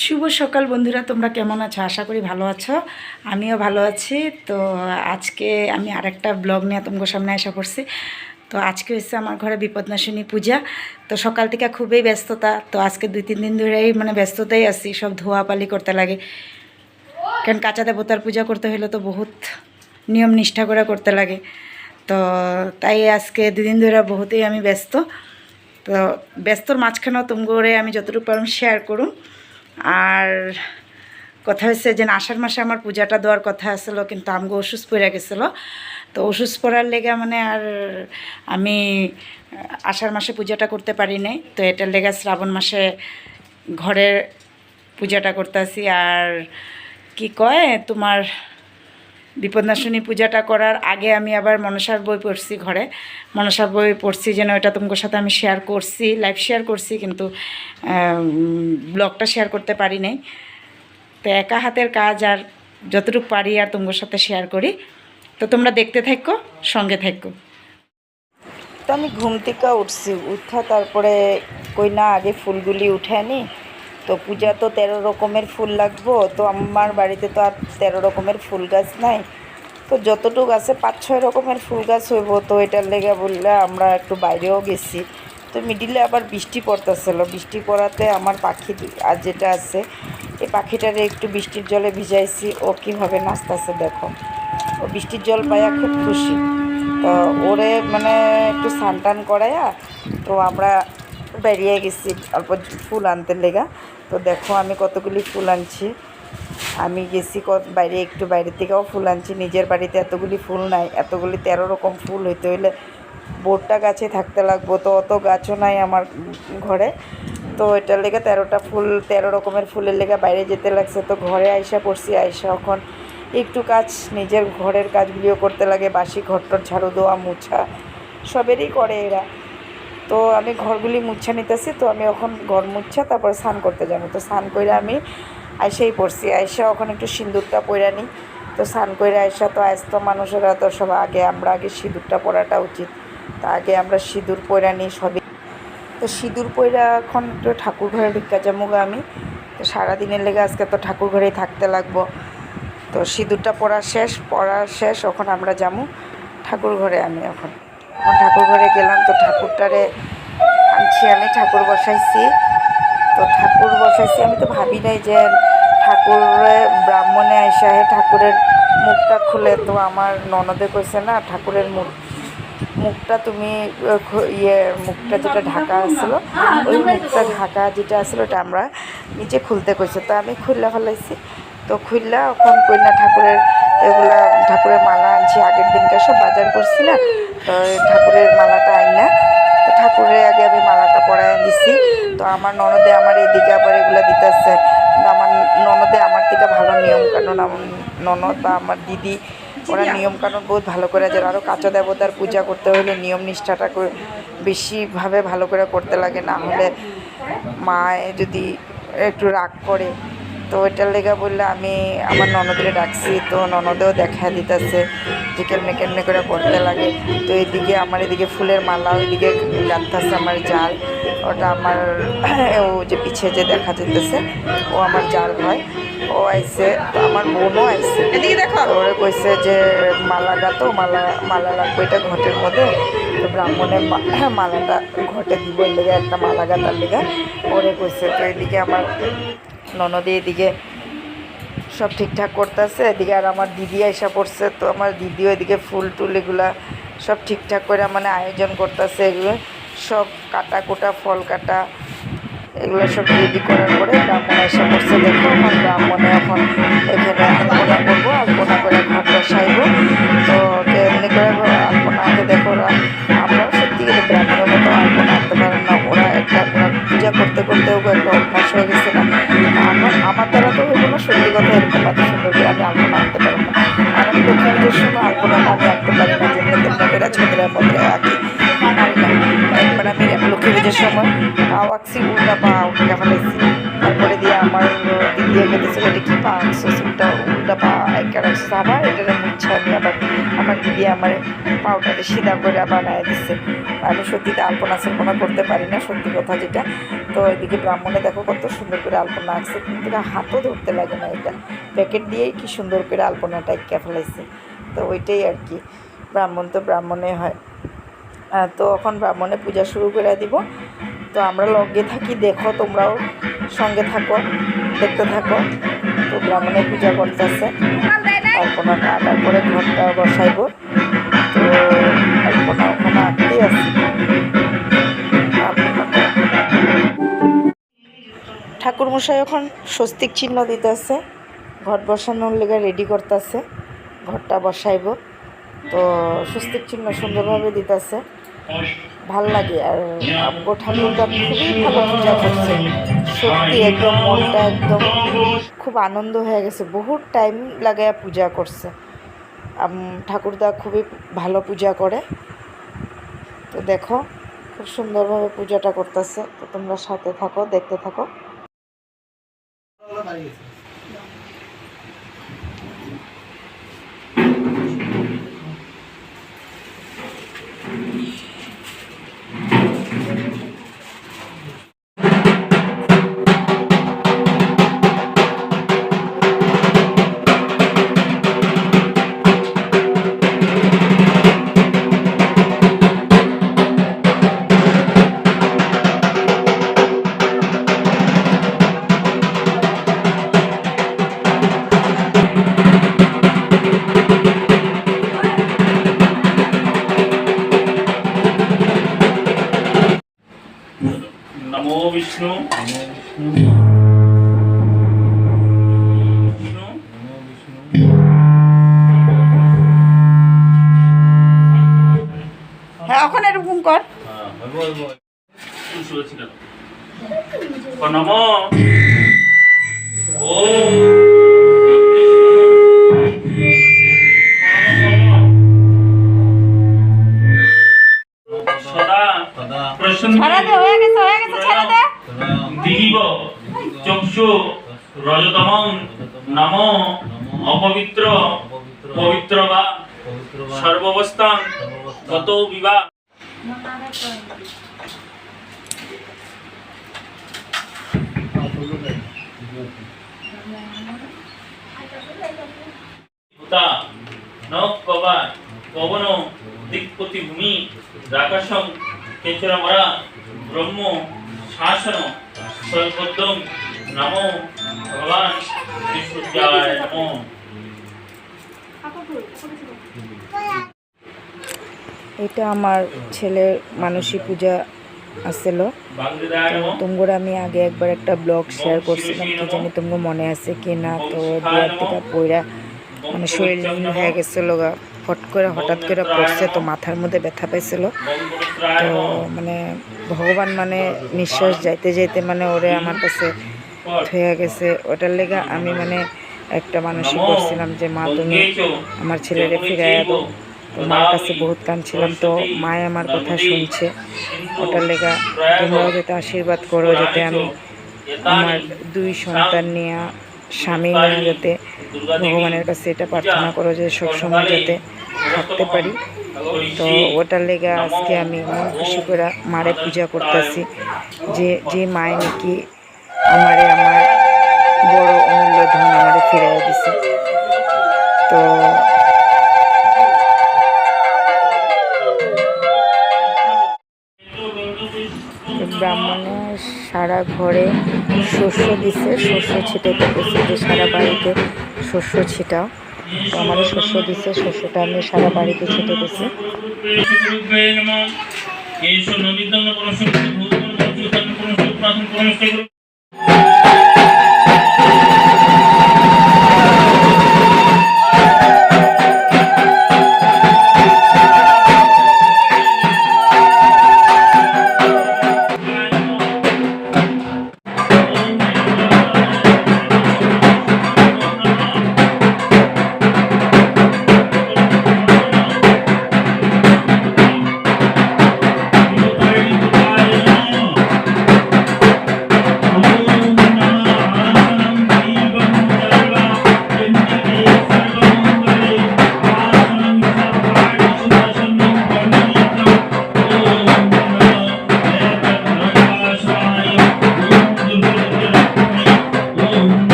শুভ সকাল বন্ধুরা, তোমরা কেমন আছো? আশা করি ভালো আছো। আমিও ভালো আছি। তো আজকে আমি আরেকটা ব্লগ নিয়ে তোমাদের সামনে আসা করছি। তো আজকে হচ্ছে আমার ঘরে বিপদনাশিনী পূজা। তো সকাল থেকে খুবই ব্যস্ততা। তো আজকে 2-3 দিন ধরেই ব্যস্ততাই আছি, সব ধোয়াপালি করতে লাগে। কারণ কাঁচা দেবতার পূজা করতে হলে তো বহুত নিয়ম নিষ্ঠা করে করতে লাগে। তো তাই আজকে 2 দিন ধরে বহুতই আমি ব্যস্ত। তো ব্যস্তর মাঝখানেও করে আমি যতটুকু পারলাম শেয়ার করুন। আর কথা হচ্ছে যে আষাঢ় মাসে আমার পূজাটা দেওয়ার কথা আসলো, কিন্তু আমগো অসুস্থ পড়ে গেছিলো। তো অসুস্থ পড়ার লেগে আর আমি আষাঢ় মাসে পূজাটা করতে পারি নাই। তো এটার লেগে শ্রাবণ মাসে ঘরের পূজাটা করতে আসি। আর কি কয় তোমার বিপদনাশিনী পূজাটা করার আগে আমি আবার মনসার বই পড়ছি, ঘরে মনসার বই পড়ছি, যেন এটা তোমার সাথে আমি শেয়ার করছি, লাইভ শেয়ার করছি, কিন্তু ব্লগটা শেয়ার করতে পারি নাই। তো একা হাতের কাজ, আর যতটুকু পারি আর তোমার সাথে শেয়ার করি। তো তোমরা দেখতে থাকো, সঙ্গে থাকো। তো আমি ঘুম থেকে উঠছি, উঠা তারপরে কই না আগে ফুলগুলি উঠে আনি। তো পূজা তো 13 রকমের ফুল লাগবো। তো আমার বাড়িতে তো আর 13 রকমের ফুল গাছ নাই। তো যতটুকু আছে 5-6 রকমের ফুল গাছ হইব। তো এটার লেগে বললে আমরা একটু বাইরেও গেছি। তো মিডিলে আবার বৃষ্টি পড়তেছিল। বৃষ্টি পড়াতে আমার পাখি আর যেটা আছে, এই পাখিটারে একটু বৃষ্টির জলে ভিজাইছি। ও কীভাবে নাচতেছে দেখো, ও বৃষ্টির জল পাইয়া খুব খুশি। তো ওরে একটু স্নান টান করাইয়া তো আমরা বেরিয়ে গেছি অল্প ফুল আনতে লেগা। তো দেখো আমি কতগুলি ফুল আনছি। আমি গেছি বাইরে, একটু বাইরে থেকেও ফুল আনছি। নিজের বাড়িতে এতগুলি ফুল নাই। এতগুলি 13 রকম ফুল হইতে হইলে বোরটা গাছে থাকতে লাগবো। তো অত গাছও নাই আমার ঘরে। তো এটার লেগে 13টা ফুল, 13 রকমের ফুলের লেগে বাইরে যেতে লাগছে। তো ঘরে আইসা পড়ছি। আইসা এখন একটু কাজ, নিজের ঘরের কাজগুলিও করতে লাগে। বাসি ঘরটর ঝাড়ু দেওয়া, মুছা সবেরই করে এরা। তো আমি ঘরগুলি মুছা নিতেছি। তো আমি এখন ঘর মুছা তারপরে স্নান করতে যাবো। তো স্নান করে আমি আইসাই পড়ছি। আইসা এখন একটু সিঁদুরটা পইরা নিই। তো স্নান করে আইসা তো আয়স্ত মানুষেরা তো সব আমরা আগে সিঁদুরটা পরাটা উচিত। তা আগে আমরা সিঁদুর পইরা নিই সবই। তো সিঁদুর পইরা এখন একটু ঠাকুর ঘরে ঢুকা যাবো আমি। তো সারাদিনের লেগে আজকে তো ঠাকুর ঘরেই থাকতে লাগবো। তো সিঁদুরটা পরা শেষ এখন আমরা যাবো ঠাকুর ঘরে। আমি এখন ঠাকুর ঘরে গেলাম। তো ঠাকুরটারে আনছি, আমি ঠাকুর বসাইছি। তো ঠাকুর বসাইছি, আমি তো ভাবি নাই যে ঠাকুরে ব্রাহ্মণে আইসা ঠাকুরের মুখটা খুলে। তো আমার ননদে কইছে না, ঠাকুরের মুখটা তুমি মুখটা যেটা ঢাকা আসলো, ওই মুখটা ঢাকা যেটা আসলো ওটা আমরা নিচে খুলতে কইছে। তো আমি খুললা ফেলাইছি। তো খুললা এখন কইনা ঠাকুরের এগুলা, ঠাকুরের মালা আনছি। আগের দিনকার সব বাজার করছি না, তো ঠাকুরের মালাটা আই না। তো ঠাকুরের আগে আমি মালাটা পরাই দিছি। তো আমার ননদে আমার এইদিকে আবার এগুলো দিতেছে। আমার ননদে আমার থেকে ভালো নিয়ম কানুন, আমার ননদ বা আমার দিদি ওরা নিয়মকানুন বহুত ভালো করে যায়। আরও কাঁচা দেবতার পূজা করতে হলে নিয়ম নিষ্ঠাটা বেশিভাবে ভালো করে করতে লাগে, না হলে মায়ে যদি একটু রাগ করে। তো ওইটার লেগে বললে আমি আমার ননদের ডাকছি। তো ননদেও দেখা দিতেছে যে কেমনে কেমনে করে করতে লাগে। তো এদিকে আমার এদিকে ফুলের মালা, ওইদিকে গাঁথতেছে আমার জাল। ওটা আমার ও যে পিছিয়ে যে দেখা যেতেছে, ও আমার জাল হয়। ও আইসে, তো আমার বোনও আইসে। ওরে কইছে যে মালা গাতো, মালা লাগবে এটা ঘটের মধ্যে। তো ব্রাহ্মণের মালাটা ঘটে দিব, এর লেগে একটা মালা গাতার লেগে ওরে কইছে। তো এদিকে আমার ননদে এদিকে সব ঠিকঠাক করতেছে। এদিকে আর আমার দিদি আইসা পড়ছে। তো আমার দিদিও এদিকে ফুল টুল এগুলা সব ঠিকঠাক করে আয়োজন করতেছে। এগুলো সব কাটা কোটা, ফল কাটা, এগুলো সব রেডি করার পরে ব্রাহ্মণ এসে পড়ছে। দেখো এখন ব্রাহ্মণে এখন এখানে আলপনা করবো, আলপনা করে ঘর বসাইব। তো এমনি করে আলপনাকে দেখো, আমরা সত্যি কিন্তু ব্রাহ্মণের মতো আলপনা আনতে পারেন না। ওরা পূজা করতে করতেও একটা অভ্যাস হয়ে গেছে না। আমার দ্বারা তো হইব না, সত্যি কথা। এরকম এত সুন্দর করে আমি আলপনা আনতে পারবো না। আর আমি লক্ষ্মী পুজোর সময় আলপনাটা আমি আনতে পারি না, যেমনি তেমনি করে ছোটরা মধ্যে আঁকি পারি না। একবার আমি লক্ষ্মী পুজোর সময় পাও আঁকছি, উল্টা পা উল্টা ফেলেছি। তারপরে দিয়ে আমার দিদিও গেতেছে, এটা কি পা আঁকছো, উল্টা পা একা রাখছো। আবার এটা মুচ্ছে আমি আবার আমার দিদি আমার পাউডারে সিধা করে বানায় দিচ্ছে। আমি সত্যিতে আলপনা সালপনা করতে পারি না, সত্যি কথা যেটা। তো এদিকে ব্রাহ্মণে দেখো কত সুন্দর করে আলপনা আঁকছে, কিন্তু হাতও ধরতে লাগে না, এটা প্যাকেট দিয়েই কি সুন্দর করে আলপনাটা এঁকে ফেলাইছে। তো ওইটাই আর কি, ব্রাহ্মণ তো ব্রাহ্মণে হয়। তো এখন ব্রাহ্মণে পূজা শুরু করে দিব। তো আমরা লগে থাকি, দেখো তোমরাও সঙ্গে থাকো, দেখতে থাকো। তো ব্রাহ্মণে পূজা করতেছে, আলপনাটা আঁকার পরে ঘরটা বসাইব। তো আলপনা ওখানে আঁকতেই আছে। ঠাকুরমশাই এখন স্বস্তিক চিহ্ন দিতেছে, ঘট বসানোর লেগে রেডি করতেছে, ঘরটা বসাইব। তো স্বস্তিক চিহ্ন সুন্দরভাবে দিতেছে, ভাল লাগে। আর আমগো ঠাকুরটা খুবই ভালো পূজা করছে, সত্যি একদম মনটা একদম খুব আনন্দ হয়ে গেছে। বহুত টাইম লাগাইয়া পূজা করছে, ঠাকুরদা খুবই ভালো পূজা করে। তো দেখো খুব সুন্দরভাবে পূজাটা করতেছে। তো তোমরা সাথে থাকো, দেখতে থাকো। नमो विष्णु হ্যাঁ ওখানে এরকম কর। नमो दिलीप चक्षु रजतमं नमो अपवित्र पवित्र वा सर्वावस्थां गतो विवा भूता न कवा पवनो दिक्पति भूमि राकाशं केचरमरा ब्रह्म शासन सर्वोत्तम नमो भगवान विष्णुजाय नमो। এটা আমার ছেলের মানসী পূজা আসছিল। তোমরা আমি আগে একবার একটা ব্লগ শেয়ার করছিলাম, কি জানি তোমরা মনে আছে কি না। তো দুয়ার থেকে পইরা মানে শরীর নীল হয়ে গেছিল, হঠাৎ করে পড়ছে, তো মাথার মধ্যে ব্যথা পাইছিল। তো মানে ভগবান মানে নিঃশ্বাস যাইতে যাইতে মানে ওরে আমার কাছে হয়ে গেছে। ওটার লেগে আমি মানে একটা মানসিক করছিলাম যে মা তুমি আমার ছেলেরে ফিরাইয়া দাও। তো মার কাছে বহুত কাঁদছিলাম, তো মায় আমার কথা শুনছে। ওটার লেগা তোমরাও যাতে আশীর্বাদ করো, যাতে আমি আমার 2 সন্তান নিয়ে স্বামী নিয়ে যাতে ভগবানের কাছে এটা প্রার্থনা করো যে সবসময় যাতে থাকতে পারি। তো ওটার লেগে আজকে আমি মন খুশি করে মারে পূজা করতেছি, যে মায় নাকি আমার বড় অমূল্য ধন আমারে ফিরাইয়া দিছে। তো ব্রাহ্মণে সারা ঘরে শস্য দিছে, শস্য ছিটাইতে গেছে, যে সারা বাড়িতে শস্য ছিটাও। তো আমাদের শস্য দিছে, শস্যটা আমি সারা বাড়িতে ছিটাইতেছি।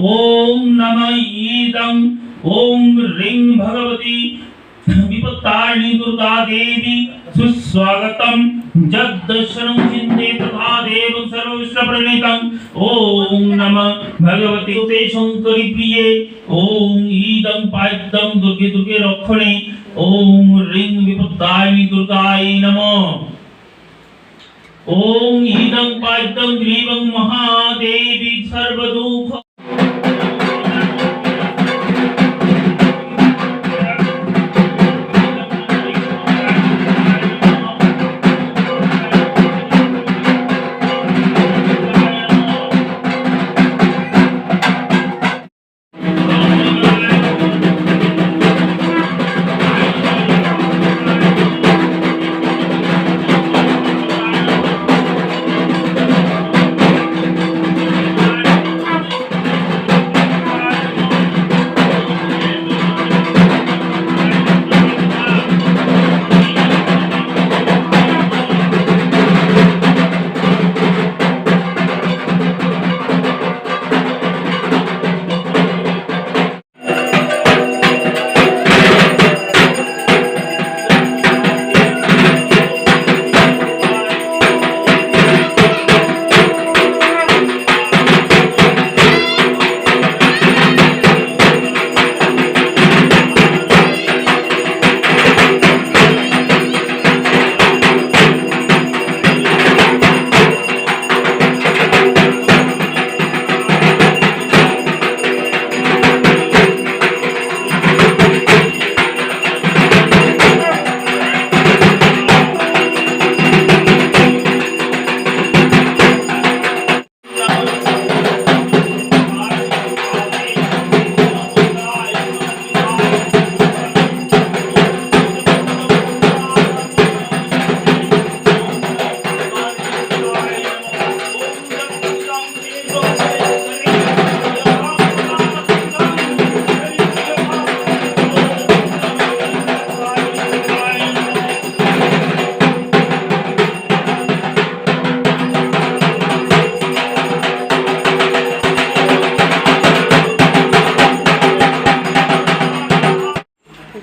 ओम नमः ईदं ओम ह्रीं भगवती विपत्तारिणी दुर्गा देवी सुस्वागतम जगदर्शनं चिन्ते तथा देव सर्वविश्व प्रणीतम् ओम नमः भगवती ते शंकरी प्रिये ओम ईदं पाद्यं दुर्गे दुर्गे रक्षणे ओम ह्रीं विपत्तारिणी दुर्गाय नमः ओम ईदं पाद्यं ग्रीवं महादेवी सर्वदुःख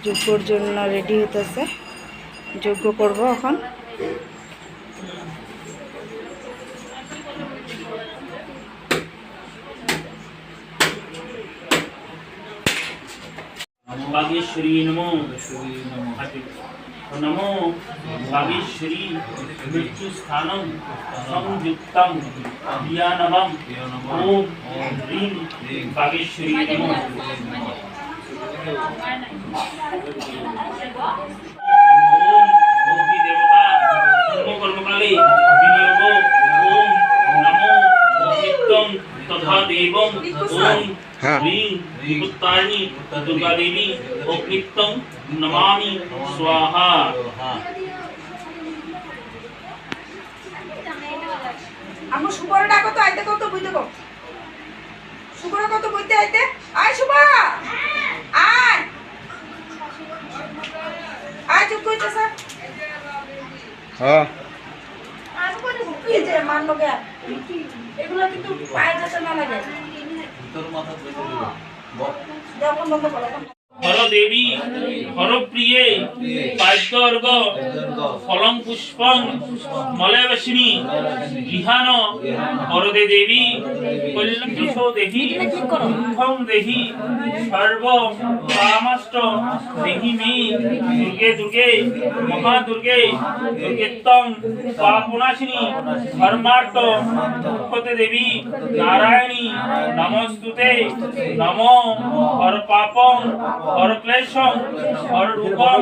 যজ্ঞর জন্য রেডি হইতেছে, যজ্ঞ করব এখন। बागेश्वरी नमो नमो बागेश्वरी मृत्यु स्थानं संयुक्तं ध्यानवम् ओम ह्रीं बागेश्वरी नमो ओम देवता कर्मकाले विनियोग ओम नमो नित्यं तथा देवं ओम ह्रीं विपत्तारिणी दुर्गा देवी ओम नमामि स्वाहा। আমার সুবর ডাকো তো আইতে কত বইতে কো সুবর কত বইতে আইতে আয় সুবর আয় আয় চুপ কইতে স্যার হ্যাঁ আর কোন কি যে মান লগে এগুলো কিন্তু পায়ে যেতে না লাগে তোর মাথা ধরে দিব যখন বন্ধ করো হর দেবী হর প্রিয়ে পাদ্যর্গ ফলং পুষ্পং মলয়বশিনী গৃহান হরদে দেবী কল্যাণেশো দেহি দুঃখং দেহি সর্ব কামাষ্ট দেহি মে দুর্গে দুর্গে মহাদুর্গে দুর্গেত্তং পাপনাশিনী ধর্মার্থ দুঃখতে দেবী নারায়ণী নমস্তুতে নমো হর পাপং হর ক্লেশং হর রূপং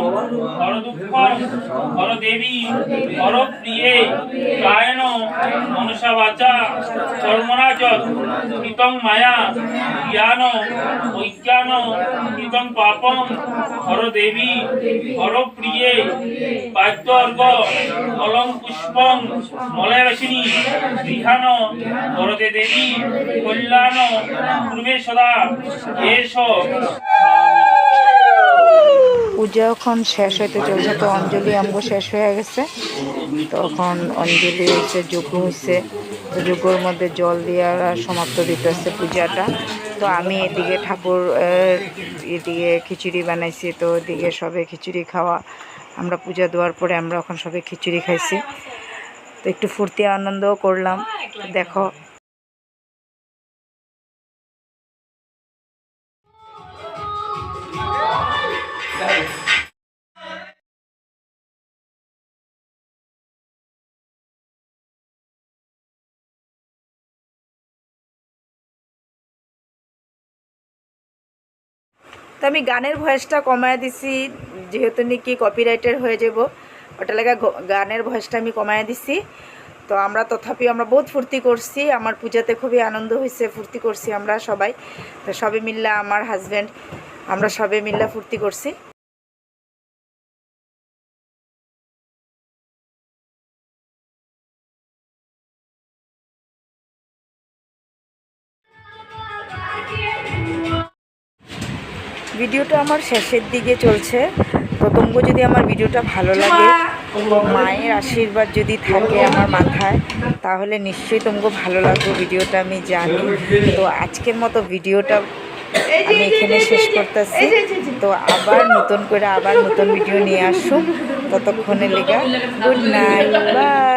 হর দুঃখং হর দেবী হর প্রিয়ে কায়ন মনসা বাচা কর্মণা চ কৃতং মায়া জ্ঞান অজ্ঞান কৃতং পাপং হর দেবী হর প্রিয়ে পাদ্যর্গ ফলং পুষ্পং মলয়বশিনী গৃহান হরদে দেবী কল্যাণ পূর্বে সদা এষ। পূজা এখন শেষ হইতে চলছে, তো অঞ্জলি আমগো শেষ হয়ে গেছে। তখন অঞ্জলি হয়েছে, যজ্ঞ হয়েছে, তো যজ্ঞর মধ্যে জল দিয়ে সমাপ্ত দিতেছে পূজাটা। তো আমি এদিকে ঠাকুর এদিকে খিচুড়ি বানাইছি, তো এদিকে সবে খিচুড়ি খাওয়া, আমরা পূজা দেওয়ার পরে আমরা এখন সবে খিচুড়ি খাইছি, তো একটু ফুর্তি আনন্দও করলাম। দেখো তো আমি গানের ভয়েসটা কমায় দিছি, যেহেতু নাকি কপিরাইটের হয়ে যাব, ওটা লাগা গানের ভয়েসটা আমি কমায় দিছি। তো আমরা তথাপি আমরা বহুত ফুর্তি করছি, আমার পূজাতে খুবই আনন্দ হয়েছে, ফুর্তি করছি আমরা সবাই। তো সবে মিল্লা আমার হাজব্যান্ড আমরা সবে মিল্লা ফুর্তি করছি। ভিডিওটা আমার শেষের দিকে চলছে, তো তোমরা যদি আমার ভিডিওটা ভালো লাগে, মায়ের আশীর্বাদ যদি থাকে আমার মাথায়, তাহলে নিশ্চয়ই তোমরা ভালো লাগবে ভিডিওটা, আমি জানি। তো আজকের মতো ভিডিওটা আমি এখানে শেষ করতেছি। তো আবার নতুন করে আবার নতুন ভিডিও নিয়ে আসুন, ততক্ষণে লেগা গুড নাইট, বাই।